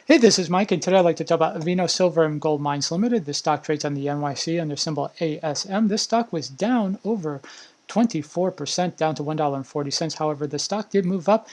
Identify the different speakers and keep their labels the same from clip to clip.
Speaker 1: Hey, this is Mike, and today I'd like to talk about Avino Silver and Gold Mines Limited. This stock trades on the NYC under symbol ASM. This stock was down over 24%, down to $1.40. However, the stock did move up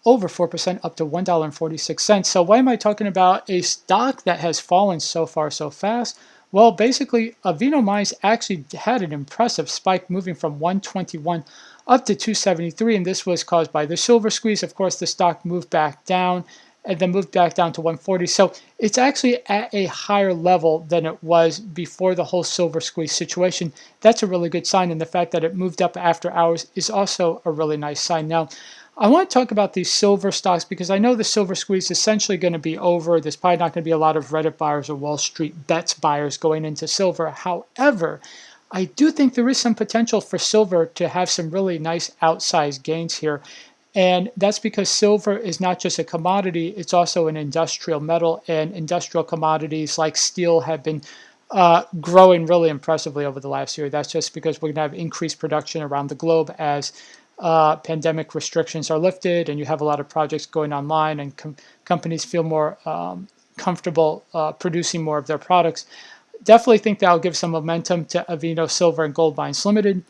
Speaker 1: over 4%, up to $1.46. So why am I talking about a stock that has fallen so far so fast? Well, basically, Avino Mines actually had an impressive spike, moving from 121 up to 273, and this was caused by the silver squeeze. Of course, the stock moved back down and then moved back down to 140. So it's actually at a higher level than it was before the whole silver squeeze situation. That's a really good sign, and the fact that it moved up after hours is also a really nice sign. Now, I want to talk about these silver stocks because I know the silver squeeze is essentially going to be over. There's probably not going to be a lot of Reddit buyers or Wall Street bets buyers going into silver. However, I do think there is some potential for silver to have some really nice outsized gains here. And that's because silver is not just a commodity, it's also an industrial metal, and industrial commodities like steel have been growing really impressively over the last year. That's just because we're going to have increased production around the globe as pandemic restrictions are lifted and you have a lot of projects going online and companies feel more comfortable producing more of their products. Definitely think that'll give some momentum to Avino Silver and Gold Mines Limited.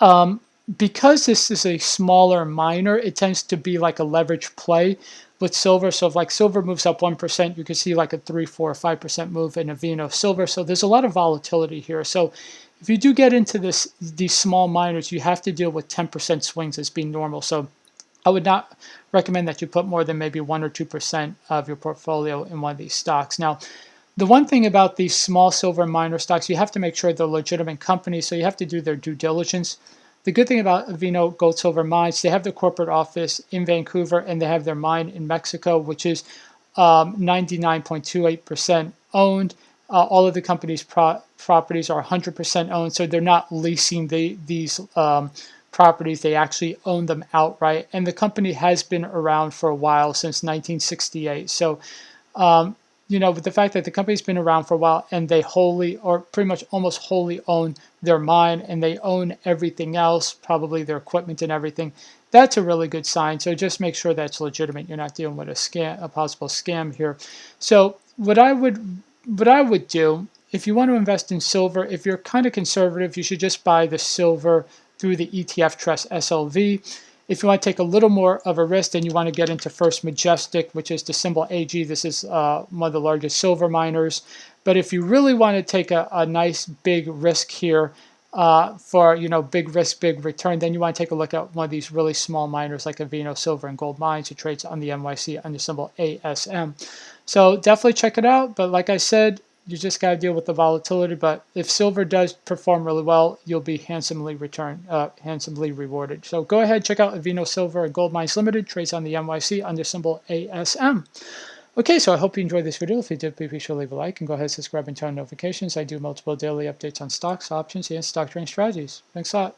Speaker 1: Um, because this is a smaller miner, it tends to be like a leverage play with silver. So if like silver moves up 1%, you can see like a 3, 4, 5% move in Avino Silver. So there's a lot of volatility here. So if you do get into these small miners, you have to deal with 10% swings as being normal. So I would not recommend that you put more than maybe 1 or 2% of your portfolio in one of these stocks. Now, the one thing about these small silver miner stocks, you have to make sure they're legitimate companies, so you have to do their due diligence. The good thing about Avino Gold Silver Mines, they have their corporate office in Vancouver and they have their mine in Mexico, which is 99.28% owned. All of the company's properties are 100% owned, so they're not leasing these properties. They actually own them outright. And the company has been around for a while, since 1968. So with the fact that the company's been around for a while and they wholly or pretty much almost wholly own their mine and they own everything else, probably their equipment and everything, that's a really good sign. So just make sure that's legitimate. You're not dealing with a possible scam here. So what I would do, if you want to invest in silver, if you're kind of conservative, you should just buy the silver through the ETF Trust SLV. If you want to take a little more of a risk, then you want to get into First Majestic, which is the symbol AG. This is one of the largest silver miners. But if you really want to take a nice big risk here for big risk, big return, then you want to take a look at one of these really small miners like Avino Silver and Gold Mines, who trades on the NYC under symbol ASM. So definitely check it out. But like I said, you just got to deal with the volatility. But if silver does perform really well, you'll be handsomely rewarded. So go ahead, check out Avino Silver and Gold Mines Limited, trades on the NYC under symbol ASM. Okay, so I hope you enjoyed this video. If you did, please be sure to leave a like and go ahead and subscribe and turn on notifications. I do multiple daily updates on stocks, options, and stock trading strategies. Thanks a lot.